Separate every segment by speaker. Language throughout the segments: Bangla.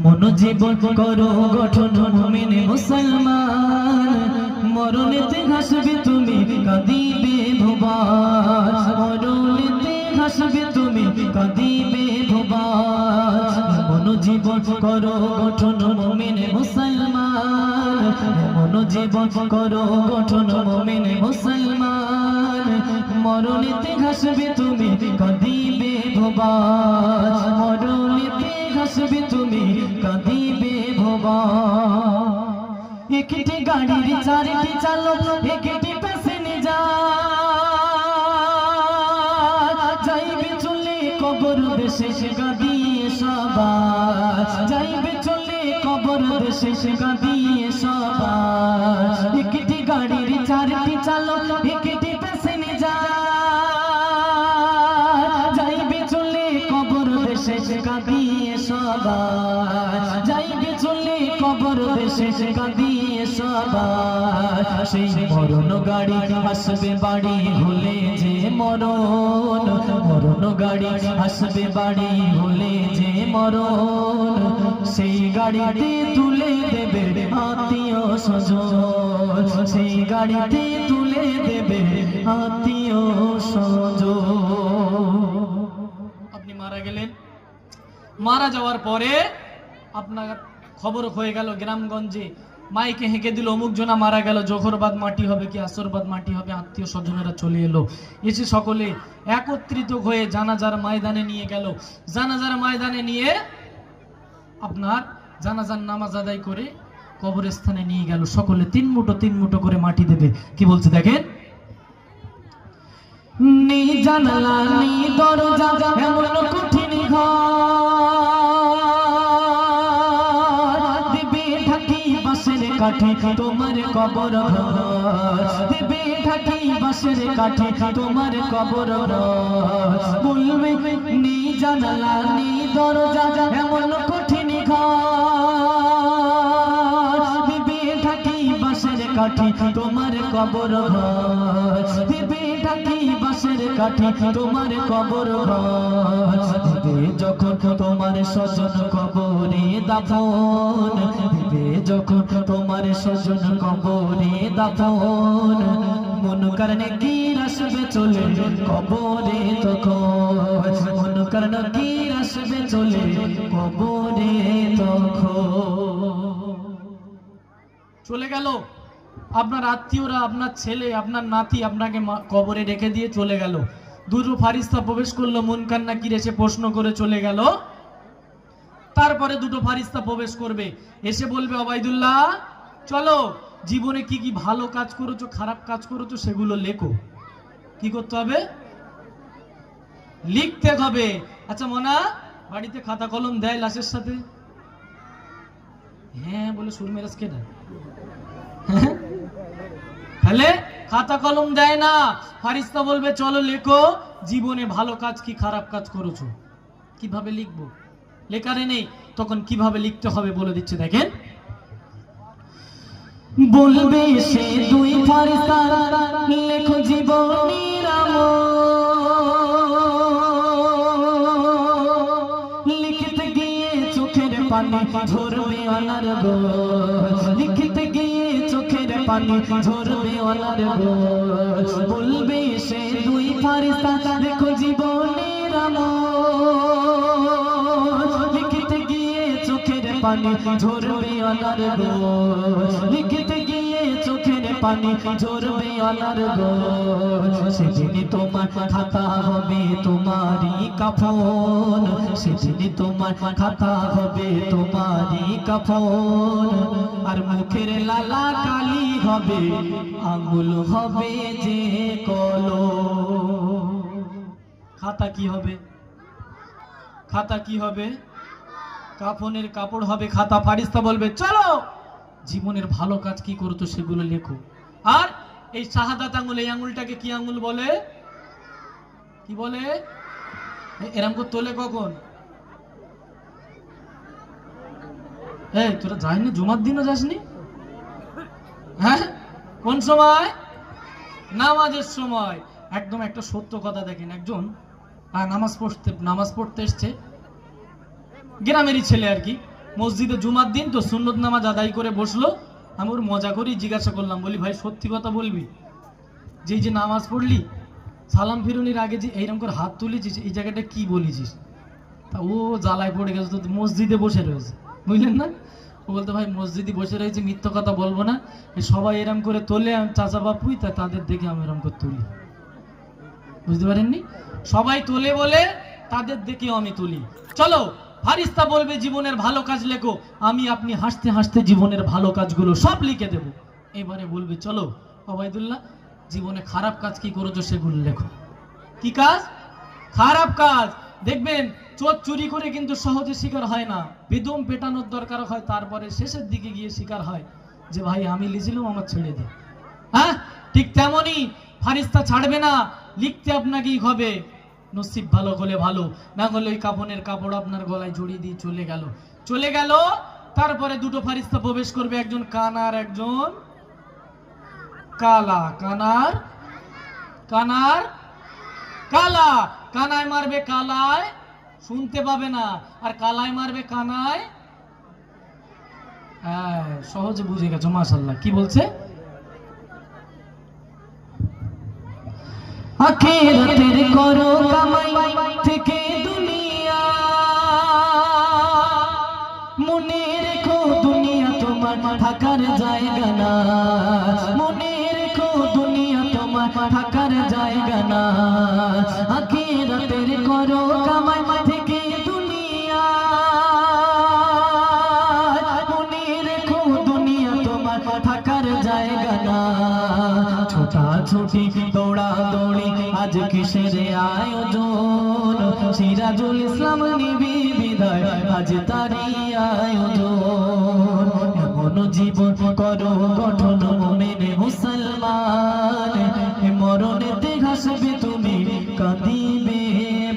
Speaker 1: মন জীবন করো গঠন মুমিন মুসলমান, মরণেতে হাসবে তুমি কাঁদিবে ভুবন, মরণেতে হাসবে তুমি কাঁদিবে ভুবন। মন জীবন করো গঠন মুমিন মুসলমান, মন জীবন করো গঠন মুমিন মুসলমান, মরণেতে হাসবে তুমি কাঁদিবে ভুবন, মরণেতে হাসবে তুমি কাঁদিবে ভুবন। একটি গাড়ির চারটি চালক একটি প্যাসেঞ্জার, যাইবে চলে কবর দেশে কাঁদিয়ে সবার, যাইবে চলে কবর দেশে কাঁদিয়ে সবার। একটি গাড়ির চারটি চালক একটি প্যাসেঞ্জার, যাইবে চলে কবর দেশে কাঁদিয়ে সবার, যাইবে চলে কবর দেশে কাঁদিয়ে সবার। সেই মরণ গাড়ি আসবে বাড়ি হলে যে মরণ, মরণ গাড়ি আসবে বাড়ি হলে যে মরণ, সেই গাড়িতে তুলে দেবে আত্মীয় স্বজন, সেই গাড়িতে তুলে দেবে আত্মীয় স্বজন। আপনি মারা গেলেন, মারা যাওয়ার পরে আপনার খবর হয়ে গেল গ্রামগঞ্জে, মাইকে হেঁকে দিল অমুক জনা মারা গেল, জোহরবাদ মাটি হবে কি আসরবাদ মাটি হবে, আত্মীয় স্বজনেরা চলে এলো, এসে সকলে একত্রিত হয়ে জানাজার ময়দানে নিয়ে গেল। জানাজার ময়দানে নিয়ে আপনার জানাজার নামাজ আদায় করে কবরস্থানে নিয়ে গেল। সকলে তিন মুঠো করে মাটি দেবে। কি বলছে দেখেন, নি জানালা নি দরজা এমন কঠিন ঘর, দিবে ঢাকি বাঁশের কাঠি তোমার কবর ঘর, দিবে ঢাকি বাঁশের কাঠি তোমার কবর ঘর। বলবে নি জানালা নি দরজা এমন কঠিন ঘর, দিবে ঢাকি বাঁশের কাঠি তোমার কবর ঘর, দিবে ঢাকি বাঁশের কাঠি তোমার কবর ঘর। দিবে যখন তোমার স্বজন কবরে দাফন, দিবে যখন তোমার স্বজন কবরে দাফন, মন কারণে কি আসবে চলে কবরে তখন, মন কারণে কি আসবে চলে কবরে তখন। চলে গেল আপনার আত্মীয়রা, আপনার ছেলে আপনার নাতি আপনাকে কবরে রেখে দিয়ে চলে গেল। দুটো ফারিস্তা প্রবেশ করলো, মুনকার নাকির এসে প্রশ্ন করে চলে গেল। তারপরে দুটো ফারিস্তা প্রবেশ করবে, এসে বলবে ওবাইদুল্লাহ চলো, জীবনে কি কি ভালো কাজ করেছো খারাপ কাজ করেছো সেগুলো লেখো। কি করতে হবে? লিখতে হবে। আচ্ছা মনা, বাড়িতে খাতা কলম দেয় লাশের সাথে? হ্যাঁ বলে সুর মেরাজ কে দেয়? তাহলে খাতা কলম দেয় না, ফারিস্তা বলবে চলো লেখো জীবনে ভালো কাজ কি খারাপ কাজ করেছো। কিভাবে লিখবো? লেখারে নেই, তখন কিভাবে লিখতে হবে বলে দিচ্ছে দেখেন। বলবে সে দুই ফারিস্তা লেখো জীবনের আমল, লিখতে গিয়ে চোখের পানি ঝরবে অনার গো, লিখতে গিয়ে চোখের পানি ঝরবে অনার গো। বলবে সে দুই ফারিস্তা লেখো জীবনের আমল, লিখতে গিয়ে চোখের পানি ঝরবে অনার গো, লিখতে গিয়ে চোখের পানি ঝরবে অনার গো। সেদিন তোমার খাতা হবে তোমারই কাফন, সেদিন তোমার খাতা হবে তোমারই কাফন, আর মুখের লালা কালি হবে আঙ্গুল হবে যে কলম। খাতা কি হবে? খাতা কি হবে? কাফনের কাপড় হবে খাতা। ফারিস্তা বলবে চলো জীবনের ভালো কাজ কি করতো সেগুলো লেখো। আর এই শাহাদাত আঙ্গুল, এই আঙ্গুলটাকে কি আঙ্গুল বলে? কি বলে? এরকম করে তোলে কখন? এই তোরা যাইনি জুমার দিনও যাসনি? হ্যাঁ কোন সময়? নামাজের সময়। একদম একটা সত্য কথা দেখেন, একজন নামাজ পড়তে এসছে, গ্রামেরই ছেলে আর কি,
Speaker 2: মসজিদে জুমার দিন তো সুন্নত নামাজ আদায় করে বসলো। আমি ওর মজা করেই জিজ্ঞাসা করলাম, বলি ভাই সত্যি কথা বলবি, যে নামাজ পড়লি সালাম ফিরুনির আগে যে এইরকম করে হাত তুলেছিস, এই জায়গাটা কি বলেছিস? তা ও জ্বালায় পড়ে গেছে, তো মসজিদে বসে রয়েছে, বুঝলেন না? ও বলতে ভাই মসজিদে বসে রয়েছে, মিথ্যা কথা বলবো না, সবাই এরম করে তোলে, আমি চাচা বাপুই তা তাদের দেখে আমি এরম করে তুলি। বুঝতে পারেননি? সবাই তোলে বলে তাদের দেখেও আমি তুলি। চলো, ফারিস্তা বলবে জীবনের ভালো কাজ লেখো, আমি আপনি হাসতে হাসতে জীবনের ভালো কাজগুলো সব লিখে দেব। এবারে বলবে চলো ওবাইদুল্লাহ, জীবনে খারাপ কাজ কি করেছো সেগুলো লেখো। কি কাজ? খারাপ কাজ। দেখবেন চোর চুরি করে কিন্তু সহজে শিকার হয় না, বেদম পেটানোর দরকার হয়, তারপরে শেষের দিকে গিয়ে শিকার হয় যে ভাই আমি লিছিলাম, আমার ছেড়ে দে। হ্যাঁ, ঠিক তেমনই ফারিস্তা ছাড়বে না, লিখতে আপনাকেই হবে। নসিব ভালো হলে ভালো, না হলে ওই কাফনের কাপড় আপনার গলায় জড়িয়ে দিয়ে চলে গেল। তারপরে দুটো ফারিস্তা প্রবেশ করবে, একজন কানার, একজন কালা। কালা কানায় মারবে কালায়, শুনতে পাবে না, আর কালায় মারবে কানায়। হ্যাঁ, সহজে বুঝে গেছো, মাশাআল্লাহ। কি বলছে?
Speaker 1: আখিরাতের করো কামাই থেকে দুনিয়া, মনে রেখো দুনিয়া তোমার থাকার জায়গা না, মনে রেখো দুনিয়া তোমার থাকার জায়গা না। আখিরাতের করো কামাই থেকে দুনিয়া, মনে রেখো দুনিয়া তোমার থাকার জায়গা না। ছোটা ছুটি দৌড়া দৌড়ি আজ কিসের আয়োজন, সিরাজুল ইসলাম নিবি বিদায় আজ তারি আয়োজন। এমন জীবন করো গঠন মোমেনে মুসলমান, মরণেতে হাসবে তুমি, কাঁদিবে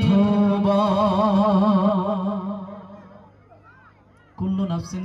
Speaker 1: ভুবন। কুল্লু নাফসিন